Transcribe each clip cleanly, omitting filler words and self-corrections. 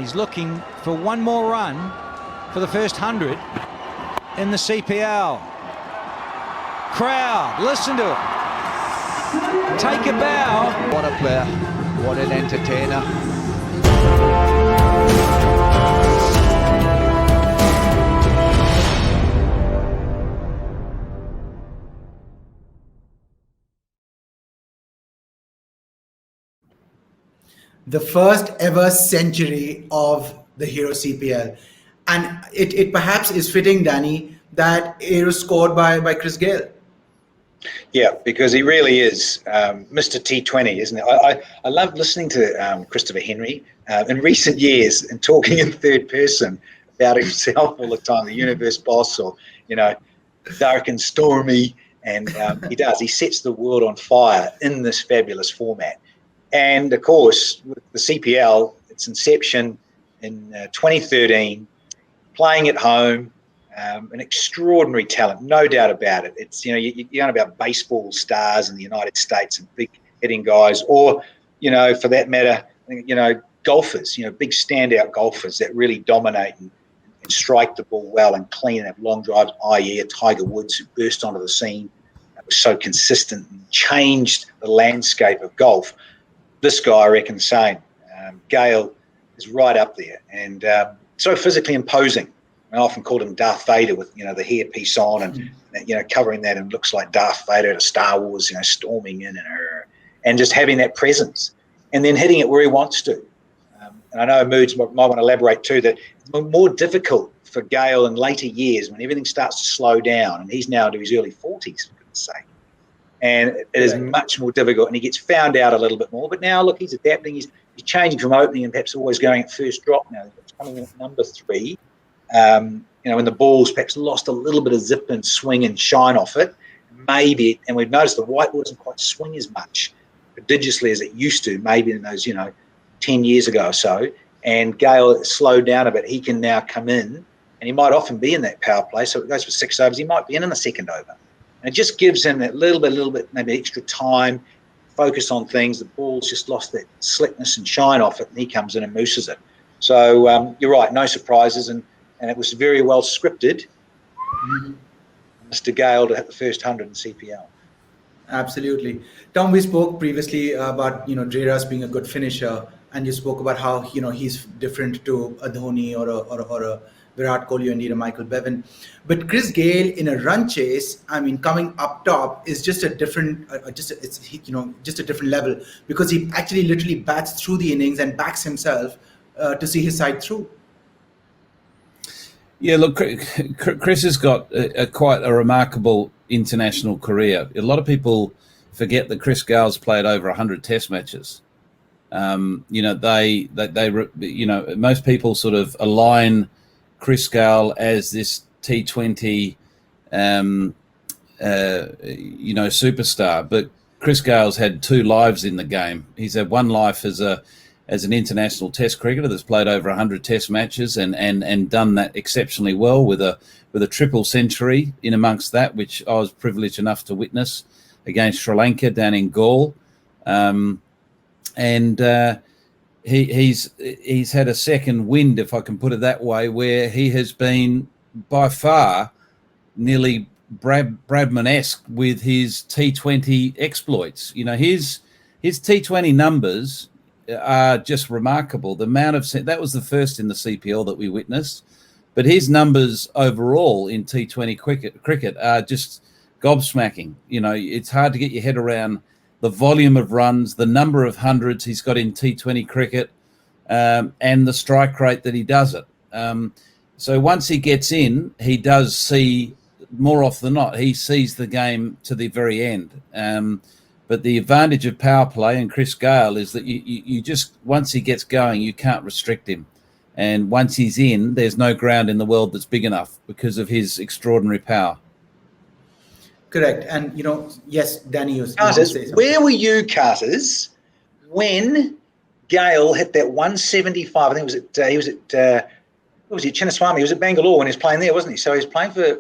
he's looking for one more run for the first 100 in the CPL. Crowd, listen to it. Take a bow. What a player, what an entertainer. The first ever century of the Hero CPL. And it perhaps is fitting, Danny, that it was scored by Chris Gayle. Yeah, because he really is Mr. T20, isn't it? I love listening to Christopher Henry in recent years and talking in third person about himself all the time, the universe boss, or, dark and stormy. And he does. He sets the world on fire in this fabulous format. And, of course, with the CPL, its inception in 2013, playing at home, an extraordinary talent, no doubt about it. It's, you're going about baseball stars in the United States and big hitting guys, or, for that matter, golfers, big standout golfers that really dominate and strike the ball well and clean and have long drives, i.e. a Tiger Woods who burst onto the scene, was so consistent and changed the landscape of golf. This guy, I reckon, same. Gayle is right up there and so physically imposing. I often called him Darth Vader with, the hairpiece on and, covering that, and looks like Darth Vader at a Star Wars, storming in and just having that presence and then hitting it where he wants to. And I know Moods might want to elaborate too, that it's more difficult for Gayle in later years when everything starts to slow down, and he's now into his early 40s, for goodness sake. And it is much more difficult, and he gets found out a little bit more. But now, look, he's adapting. He's changing from opening and perhaps always going at first drop now. He's coming in at number 3. When the ball's perhaps lost a little bit of zip and swing and shine off it, maybe, and we've noticed the white ball doesn't quite swing as much prodigiously as it used to, maybe in those, 10 years ago or so. And Gayle slowed down a bit. He can now come in, and he might often be in that power play. So it goes for 6 overs. He might be in the second over. And it just gives him that little bit, maybe extra time, focus on things. The ball's just lost that slickness and shine off it, and he comes in and mooses it. So you're right, no surprises, and it was very well scripted. Mr. Gayle to hit the first 100 in CPL. Absolutely. Tom, we spoke previously about, Dreras being a good finisher, and you spoke about how, he's different to a Dhoni or a Virat Kohli, or indeed a Michael Bevan. But Chris Gayle in a run chase, coming up top is just a different, just a different level, because he actually literally bats through the innings and backs himself to see his side through. Yeah, look, Chris has got quite a remarkable international career. A lot of people forget that Chris Gayle's played over 100 Test matches. Most people sort of align Chris Gayle as this T20, superstar. But Chris Gayle's had 2 lives in the game. He's had one life as an international Test cricketer that's played over 100 Test matches and done that exceptionally well with a triple century in amongst that, which I was privileged enough to witness against Sri Lanka down in Galle. He's had a second wind, if I can put it that way, where he has been by far nearly Bradman-esque with his T20 exploits. His T20 numbers are just remarkable. The amount of that was the first in the CPL that we witnessed, but his numbers overall in T20 cricket are just gobsmacking. It's hard to get your head around the volume of runs, the number of hundreds he's got in T20 cricket, and the strike rate that he does it. So once he gets in, he does see, more often than not, he sees the game to the very end. But the advantage of power play and Chris Gayle is that you just, once he gets going, you can't restrict him. And once he's in, there's no ground in the world that's big enough because of his extraordinary power. Correct. And, yes, Danny, you Carters, where were you, Carters, when Gayle hit that 175? I think he was at Chinnaswamy. He was at Bangalore when he was playing there, wasn't he? So he was playing for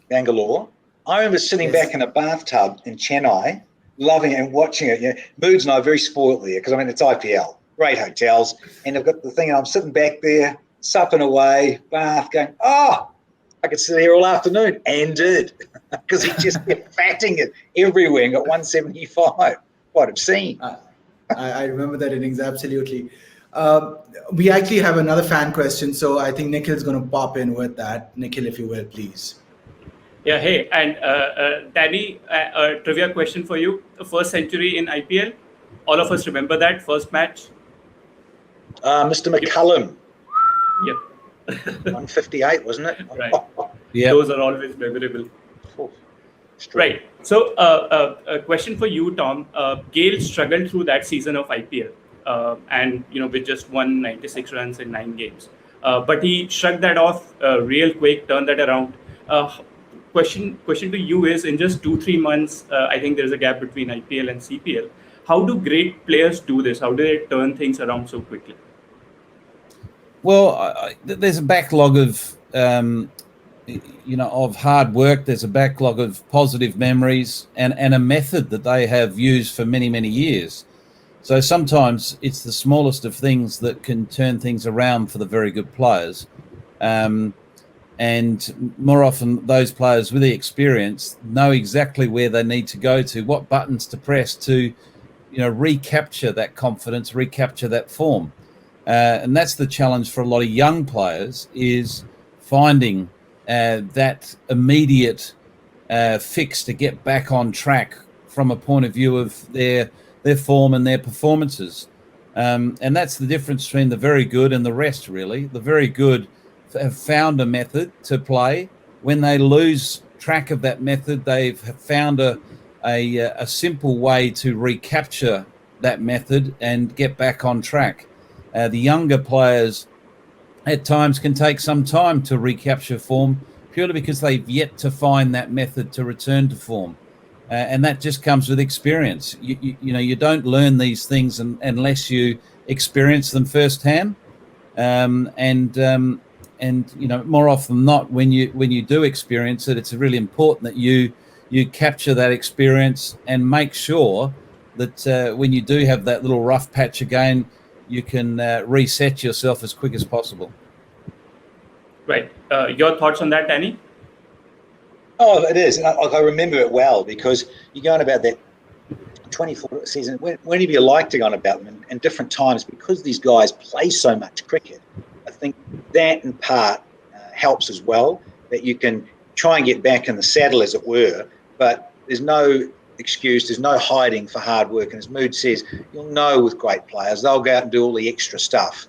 Bangalore. I remember sitting back in a bathtub in Chennai, loving it and watching it. Moods and I are very spoiled there because, it's IPL. great hotels, and I've got the thing, and I'm sitting back there, supping away, Bath, going, oh, I could sit here all afternoon, and did, because he just kept fatting it everywhere and got 175. Quite obscene. I remember that innings, absolutely. We actually have another fan question, so I think Nikhil's going to pop in with that. Nikhil, if you will, please. Yeah, hey, and Danny, a trivia question for you. The first century in IPL, all of us remember that first match? Mr. McCullum, Yep. 158, wasn't it? Right. Yeah. Those are always memorable. Right. So, a question for you, Tom. Gayle struggled through that season of IPL, and with just 196 runs in 9 games. But he shrugged that off real quick, turned that around. Question to you is: in just 2-3 months, I think there's a gap between IPL and CPL. How do great players do this? How do they turn things around so quickly? Well, there's a backlog of of hard work. There's a backlog of positive memories and a method that they have used for many, many years. So sometimes it's the smallest of things that can turn things around for the very good players. And more often, those players with the experience know exactly where they need to go to, what buttons to press to, recapture that confidence, recapture that form. And that's the challenge for a lot of young players, is finding that immediate fix to get back on track from a point of view of their form and their performances. And that's the difference between the very good and the rest, really. The very good have found a method to play. When they lose track of that method, they've found a simple way to recapture that method and get back on track. The younger players at times can take some time to recapture form, purely because they've yet to find that method to return to form. And that just comes with experience. You don't learn these things unless you experience them firsthand. And more often than not, when you do experience it, it's really important that you capture that experience and make sure that when you do have that little rough patch again, you can reset yourself as quick as possible. Right. Your thoughts on that, Danny? Oh, it is. And I remember it well, because you're going about that 24 season. Whenever you like to go on about them in different times, because these guys play so much cricket, I think that in part helps as well, that you can try and get back in the saddle, as it were, but there's no excuse, there's no hiding for hard work. And as Mood says, you'll know with great players, they'll go out and do all the extra stuff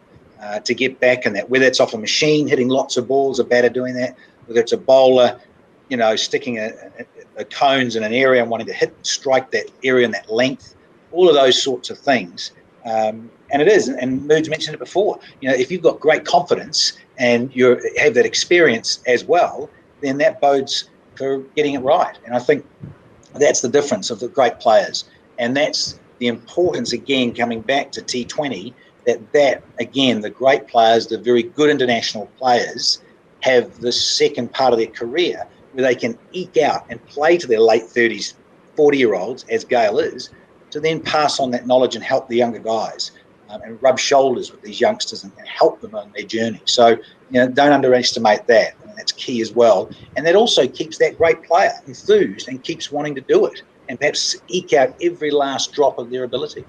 to get back in that, whether it's off a machine hitting lots of balls, a batter doing that, whether it's a bowler sticking a cones in an area and wanting to hit and strike that area in that length, all of those sorts of things. And it is, and Mood's mentioned it before, if you've got great confidence and you have that experience as well, then that bodes for getting it right. And I think that's the difference of the great players. And that's the importance, again, coming back to T20, that again, the great players, the very good international players, have the second part of their career where they can eke out and play to their late 30s, 40-year-olds, as Gayle is, to then pass on that knowledge and help the younger guys and rub shoulders with these youngsters and help them on their journey. So, don't underestimate that. I mean, that's key as well. And that also keeps that great player enthused and keeps wanting to do it and perhaps eke out every last drop of their ability.